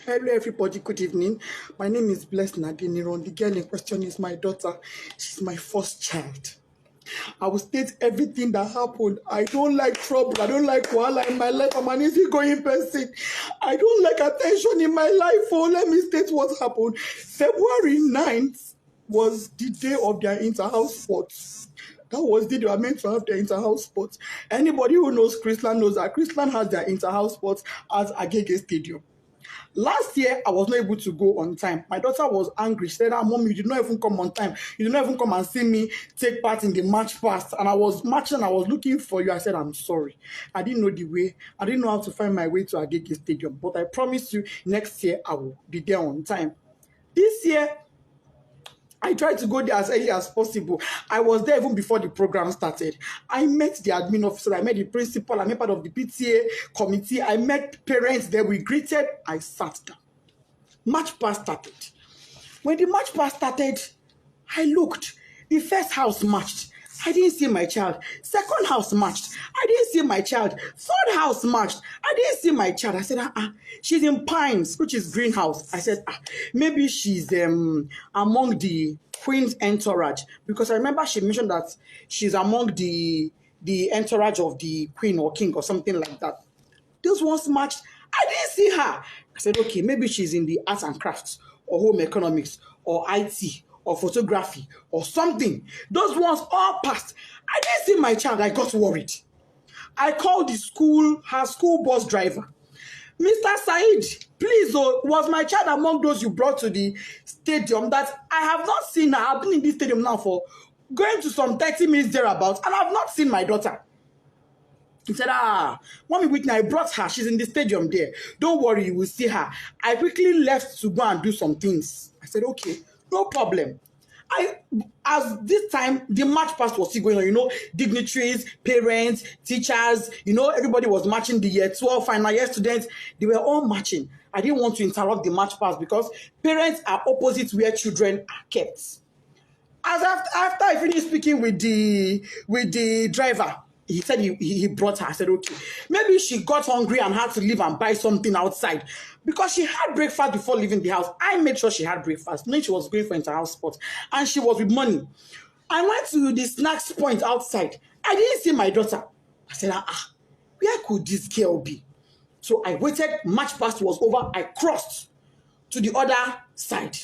Hello, everybody. Good evening. My name is Blessed Nadine. The girl in question is my daughter. She's my first child. I will state everything that happened. I don't like trouble. I don't like wahala in my life. I'm an easygoing person. I don't like attention in my life. Oh, let me state what happened. February 9th was the day of their inter-house sports. That was the day they were meant to have their inter-house sports. Anybody who knows Chrisland knows that Chrisland has their inter-house sports at Agege Stadium. Last year, I was not able to go on time. My daughter was angry. She said, Mom, you did not even come on time. You did not even come and see me take part in the match past. And I was marching, I was looking for you. I said, I'm sorry. I didn't know the way. I didn't know how to find my way to Agege Stadium. But I promise you, next year, I will be there on time. This year, I tried to go there as early as possible. I was there even before the program started. I met the admin officer, I met the principal, I met part of the PTA committee, I met parents there, we greeted, I sat down. Match pass started. When the match pass started, I looked. The first house matched. I didn't see my child. Second house matched. I didn't see my child. Third house matched. I didn't see my child. I said, she's in Pines, which is greenhouse. I said, maybe she's among the queen's entourage. Because I remember she mentioned that she's among the entourage of the queen or king or something like that. Those ones matched. I didn't see her. I said, okay, maybe she's in the arts and crafts or home economics or IT or photography or something. Those ones all passed. I didn't see my child. I got worried. I called the school, her school bus driver. Mr. Said, please, was my child among those you brought to the stadium that I have not seen her? I've been in this stadium now for going to some 30 minutes thereabouts and I've not seen my daughter. He said, Mommy Whitney, I brought her. She's in the stadium there. Don't worry, you will see her. I quickly left to go and do some things. I said, okay, no problem. As this time, the match past was still going on, dignitaries, parents, teachers, everybody was matching the year 12 final year students. They were all matching. I didn't want to interrupt the match pass because parents are opposite where children are kept. As after I finished speaking with the driver, he said he brought her. I said, okay. Maybe she got hungry and had to leave and buy something outside. Because she had breakfast before leaving the house. I made sure she had breakfast. Knowing she was going for inter-house sport. And she was with money. I went to the snacks point outside. I didn't see my daughter. I said, where could this girl be? So I waited. Match past was over. I crossed to the other side.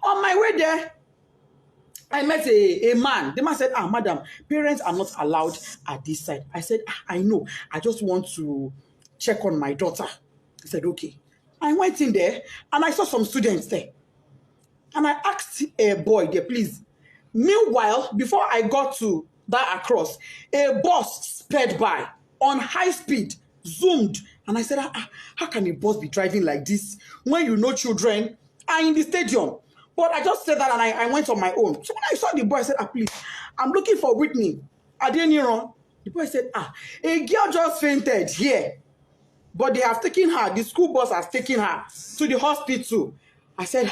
On my way there, I met a man. The man said, madam, parents are not allowed at this side. I said, I know. I just want to check on my daughter. He said, okay. I went in there and I saw some students there. And I asked a boy there, please. Meanwhile, before I got to that across, a bus sped by on high speed, zoomed. And I said, how can a bus be driving like this when children are in the stadium? But I just said that and I went on my own. So when I saw the boy, I said, please, I'm looking for Whitney. Adeniran. The boy said, a girl just fainted here. But they have taken her, the school bus has taken her to the hospital. I said,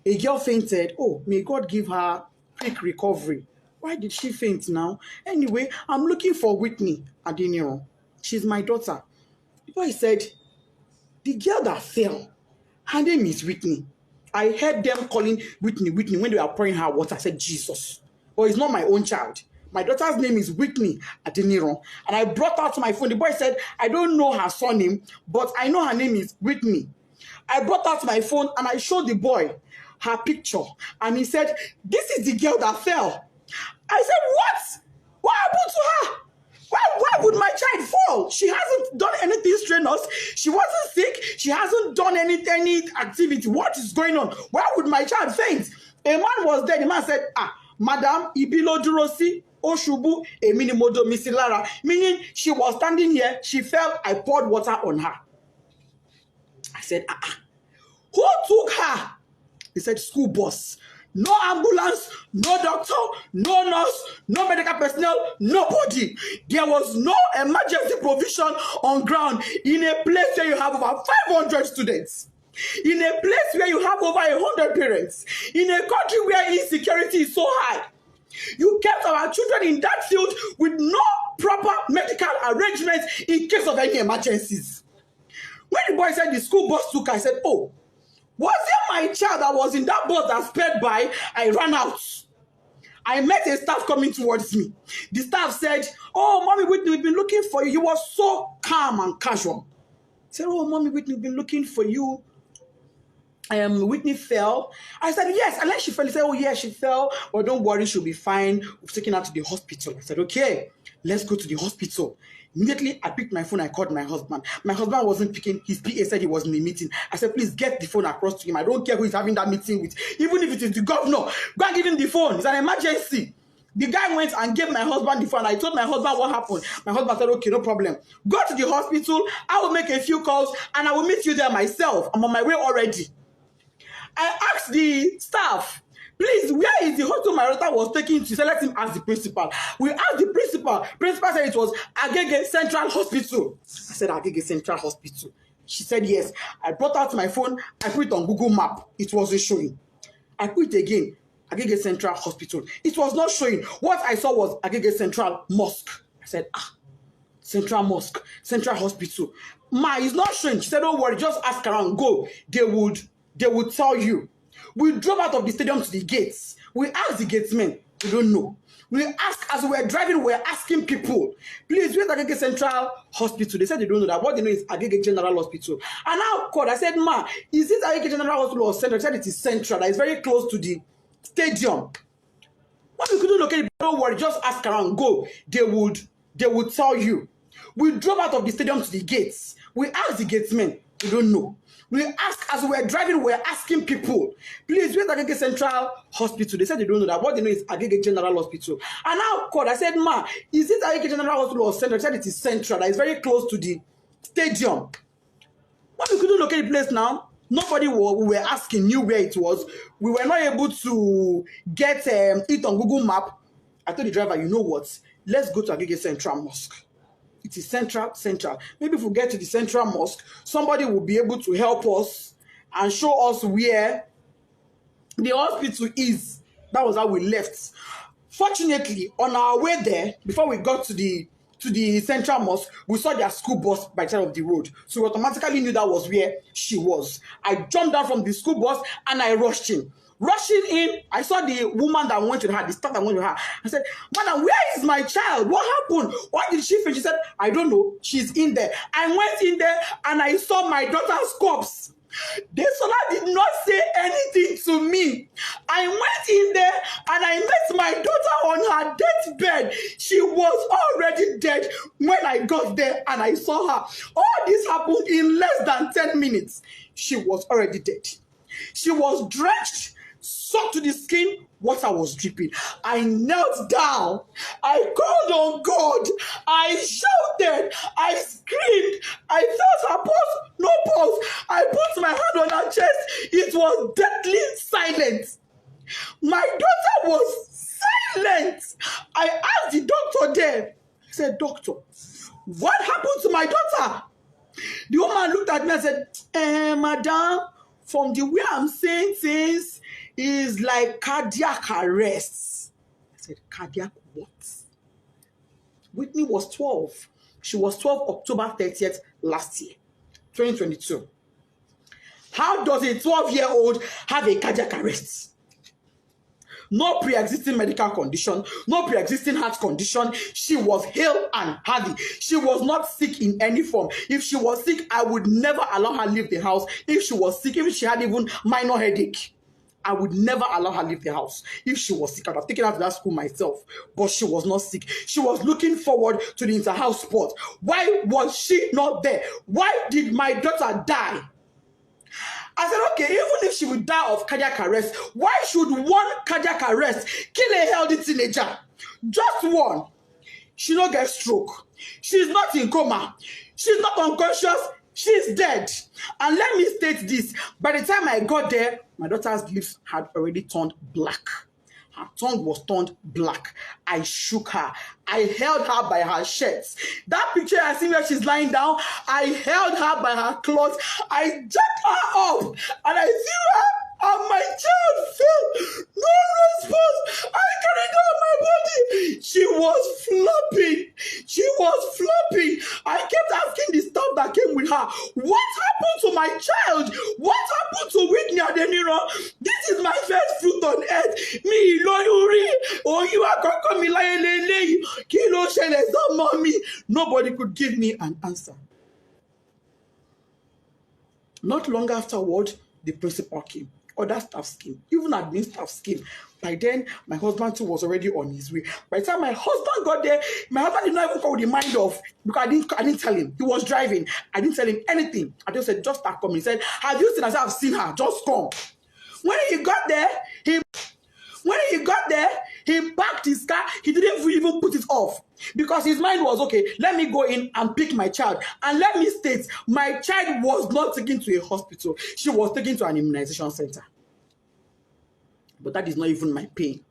a girl fainted. Oh, may God give her quick recovery. Why did she faint now? Anyway, I'm looking for Whitney Adeniran. She's my daughter. The boy said, the girl that fell, her name is Whitney. I heard them calling Whitney when they were pouring her water. I said, Jesus. But it's not my own child. My daughter's name is Whitney Adeniran. And I brought her to my phone. The boy said, I don't know her surname, but I know her name is Whitney. I brought her to my phone and I showed the boy her picture. And he said, this is the girl that fell. I said, what? What happened to her? Why would my child fall? She hasn't done anything strenuous. She wasn't sick. She hasn't done any activity. What is going on? Why would my child faint? A man was there. The man said, Madam, Ibilo Durosi, Oshubu, Emini Modo Misilara. Meaning she was standing here. She fell. I poured water on her. I said, who took her? He said, school bus. No ambulance, no doctor, no nurse, no medical personnel, nobody. There was no emergency provision on ground in a place where you have over 500 students. In a place where you have over 100 parents. In a country where insecurity is so high. You kept our children in that field with no proper medical arrangements in case of any emergencies. When the boy said the school bus took her, I said, oh, was it my child that was in that bus that sped by? I ran out. I met a staff coming towards me. The staff said, oh, Mommy Whitney, we've been looking for you. He was so calm and casual. I said, oh, Mommy Whitney, we've been looking for you. Whitney fell. I said, yes. And then she fell. He said, oh, yeah, she fell. But don't worry, she'll be fine. We've taken her to the hospital. I said, okay, let's go to the hospital. Immediately, I picked my phone. I called my husband. My husband wasn't picking. His PA said he was in a meeting. I said, please get the phone across to him. I don't care who is having that meeting with. Even if it is the governor, go and give him the phone. It's an emergency. The guy went and gave my husband the phone. I told my husband what happened. My husband said, okay, no problem. Go to the hospital. I will make a few calls and I will meet you there myself. I'm on my way already. I asked the staff, please, where is the hospital my daughter was taken to? So let him ask the principal. We asked the principal. Principal said it was Agege Central Hospital. I said, Agege Central Hospital. She said, yes. I brought out my phone. I put it on Google Map. It wasn't showing. I put it again. Agege Central Hospital. It was not showing. What I saw was Agege Central Mosque. I said, Central Mosque, Central Hospital. Ma, it's not showing. She said, don't worry, just ask around. Go. They would tell you. We drove out of the stadium to the gates. We asked the gatesmen. We don't know. We asked, as we were driving, we were asking people, please, where's Agege Central Hospital? They said they don't know that. What they know is Agege General Hospital. And I called. I said, ma, is it Agege General Hospital or Central? She said it is Central. That is very close to the stadium. What we couldn't locate it, don't worry, just ask around. Go. They would tell you. We drove out of the stadium to the gates. We asked the gatesmen. We don't know. We asked, as we were driving, we were asking people, please, where's Agege Central Hospital? They said they don't know that. What they know is Agege General Hospital. And I called. I said, ma, is it Agege General Hospital or Central? She said it is Central. That is very close to the stadium. What we couldn't locate the place now, nobody we were asking knew where it was. We were not able to get it on Google Map. I told the driver, you know what? Let's go to Agege Central Mosque. It is central. Maybe if we get to the Central Mosque, somebody will be able to help us and show us where the hospital is. That was how we left. Fortunately, on our way there, before we got to the Central Mosque, we saw their school bus by the side of the road. So we automatically knew that was where she was. I jumped down from the school bus and I rushed in. Rushing in, I saw the woman that went with her, the staff that went with her. I said, madam, where is my child? What happened? What did she feel? She said, I don't know. She's in there. I went in there and I saw my daughter's corpse. Desola did not say anything to me. I went in there and I met my daughter on her deathbed. She was already dead when I got there and I saw her. All this happened in less than 10 minutes. She was already dead. She was drenched, soaked to the skin, water was dripping. I knelt down. I called on God. I shouted. I screamed. I felt her pulse. No pulse. I put my hand on her chest. It was deathly silent. My daughter was silent. I asked the doctor there. I said, doctor, what happened to my daughter? The woman looked at me and said, madam, from the way I'm saying things, is like cardiac arrest. I said, cardiac what? Whitney was 12. She was 12 October 30th last year, 2022. How does a 12-year-old have a cardiac arrest? No pre-existing medical condition, no pre-existing heart condition. She was hale and healthy. She was not sick in any form. If she was sick, I would never allow her leave the house. If she was sick, if she had even minor headache, I would never allow her leave the house. If she was sick, I would have taken her to that school myself. But she was not sick. She was looking forward to the inter-house sport. Why was she not there? Why did my daughter die? I said, okay, even if she would die of cardiac arrest, why should one cardiac arrest kill a healthy teenager? Just one. She don't get stroke. She's not in coma. She's not unconscious. She's dead. And let me state this. By the time I got there, my daughter's lips had already turned black. Her tongue was turned black. I shook her. I held her by her shirts. That picture I see where she's lying down, I held her by her clothes. I jacked her up and I threw her and my child fell. No response. I carried her on my body. She was flopping. I kept asking the staff that came with with her. What happened to my child? What happened to Whitney Adeniro? This is my first fruit on earth. Me, Lori, oh, you are going to come in Kilo Shele, some mommy. Nobody could give me an answer. Not long afterward, the principal came. Other staff came. Even admin staff came. By then, my husband too was already on his way. By the time my husband got there, my husband did not even come with the mind of, because I didn't tell him. He was driving. I didn't tell him anything. I just said, just start coming. He said, have you seen her? I said, I've seen her. Just come. When he got there, he parked his car. He didn't even put it off because his mind was, okay, let me go in and pick my child. And let me state, my child was not taken to a hospital. She was taken to an immunization center. But that is not even my pain.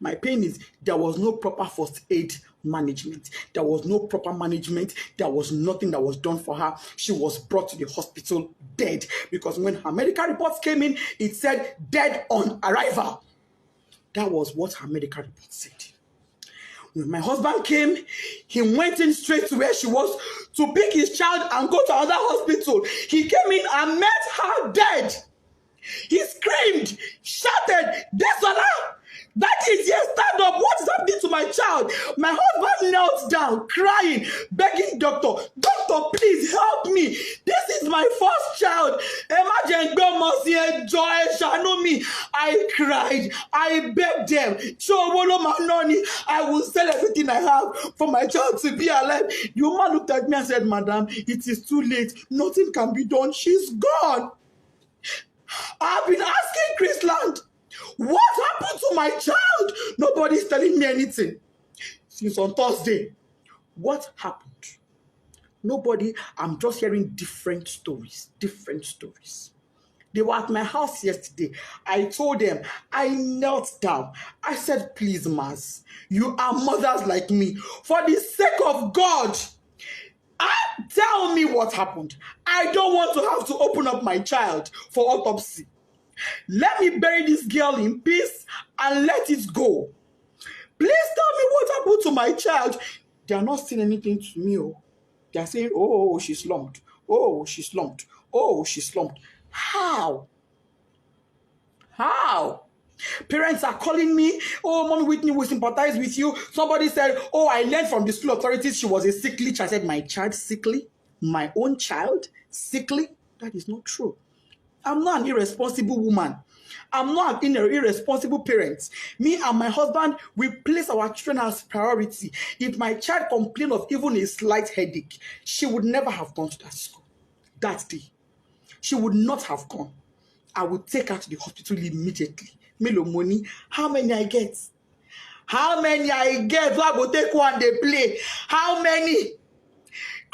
My pain is there was no proper first aid management. There was no proper management. There was nothing that was done for her. She was brought to the hospital dead because when her medical reports came in, it said dead on arrival. That was what her medical report said. When my husband came, he went in straight to where she was to pick his child and go to another hospital. He came in and met her dead. He screamed, shouted, Desola, that is, yes, stand up. What is happening to my child? My husband knelt down, crying, begging doctor, please help me. This is my first child. Imagine, joy, me. I cried. I begged them. I will sell everything I have for my child to be alive. The woman looked at me and said, Madam, it is too late. Nothing can be done. She's gone. I've been asking Chrisland, what happened to my child? Nobody's telling me anything. Since on Thursday, what happened? Nobody, I'm just hearing different stories. They were at my house yesterday. I told them, I knelt down. I said, please, Mas, you are mothers like me. For the sake of God, tell me what happened. I don't want to have to open up my child for autopsy. Let me bury this girl in peace and let it go. Please tell me what happened to my child. They are not saying anything to me. They are saying, oh, she's slumped. Oh, she's slumped. Oh, she's slumped. How? Parents are calling me, oh, Mommy Whitney will sympathize with you. Somebody said, oh, I learned from the school authorities she was a sickly child. I said, my child sickly? My own child sickly? That is not true. I'm not an irresponsible woman. I'm not an irresponsible parent. Me and my husband, we place our children as priority. If my child complained of even a slight headache, she would never have gone to that school that day. She would not have gone. I would take her to the hospital immediately. Melo money, how many I get? How many I get? So I go take one, they play. How many?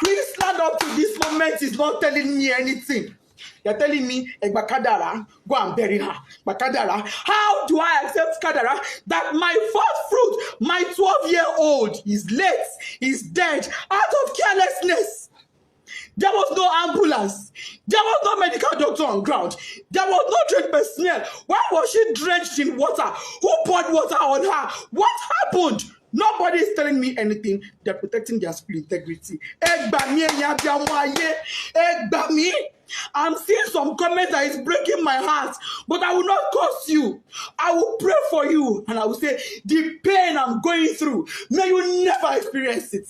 Chrisland up to this moment is not telling me anything. They're telling me, Kadara, go and bury her. Kadara, how do I accept Kadara that my first fruit, my 12-year-old, is late, is dead, out of carelessness? There was no ambulance. There was no medical doctor on ground. There was no trained personnel. Why was she drenched in water? Who poured water on her? What happened? Nobody is telling me anything. They're protecting their school integrity. I'm seeing some comments that is breaking my heart, but I will not curse you. I will pray for you, and I will say, the pain I'm going through, may you never experience it.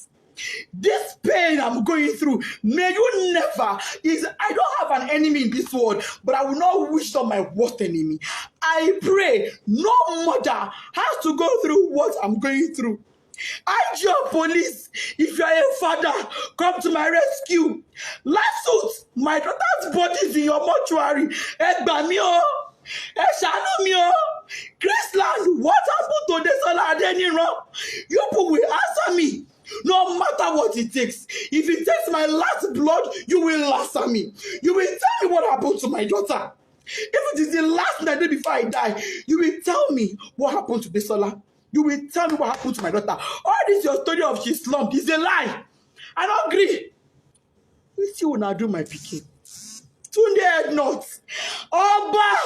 This pain I'm going through, may you never. I don't have an enemy in this world, but I will not wish on my worst enemy. I pray no mother has to go through what I'm going through. IG police, if you are a father, come to my rescue. Last suit, my daughter's body is in your mortuary. Chrisland, what happened to Desola Adeniro? You people will answer me. No matter what it takes. If it takes my last blood, you will answer me. You will tell me what happened to my daughter. If it is the last night before I die, you will tell me what happened to Desola. You will tell me what happened to my daughter. All this your story of she's slumped is a lie. I don't agree. You see when I do my picking. Tunde head nuts. Oba,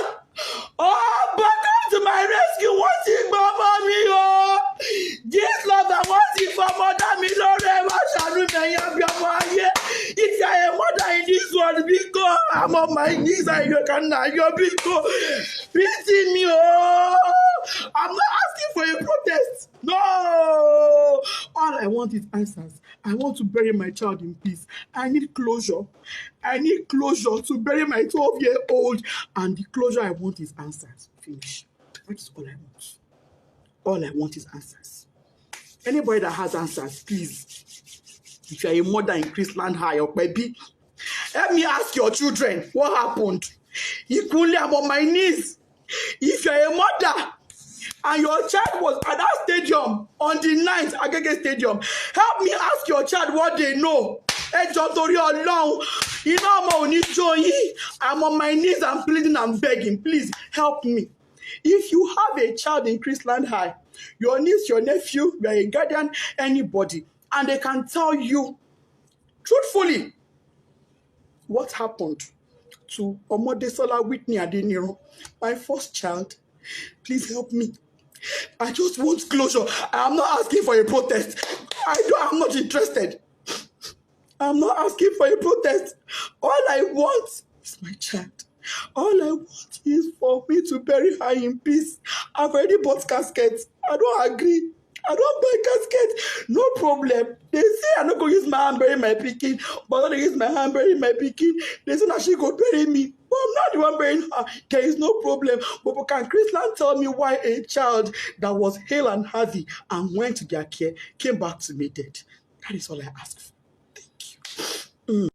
come to my rescue. What's it, Mama me? Oh, this love, I want it for mother me. If you are a mother I'm on my knees and you can now. You're beating me. Oh, I'm not asking for a protest. No. All I want is answers. I want to bury my child in peace. I need closure. I need closure to bury my 12-year-old. And the closure I want is answers. Finish. That's all I want. All I want is answers. Anybody that has answers, please. If you're a mother in Chrisland High or baby, help me ask your children what happened. Equally, I'm on my knees. If you're a mother and your child was at that stadium on the 9th, Agege Stadium, help me ask your child what they know. I'm on my knees, I'm pleading, I'm begging. Please help me. If you have a child in Chrisland High, your niece, your nephew, you are a guardian, anybody, and they can tell you truthfully what happened to Omodesola Whitney Adeniro, my first child, please help me. I just want closure. I am not asking for a protest. I'm not interested. I'm not asking for a protest. All I want is my child. All I want is for me to bury her in peace. I've already bought caskets. I don't agree. I don't buy casket. No problem. They say I'm not going to use my hand bury my pikin, but I'm going to use my hand bury my pikin. They say that she go bury me. But I'm not the one burying her. There is no problem. But can Chrisland tell me why a child that was hale and healthy and went to their care came back to me dead? That is all I ask for. Thank you.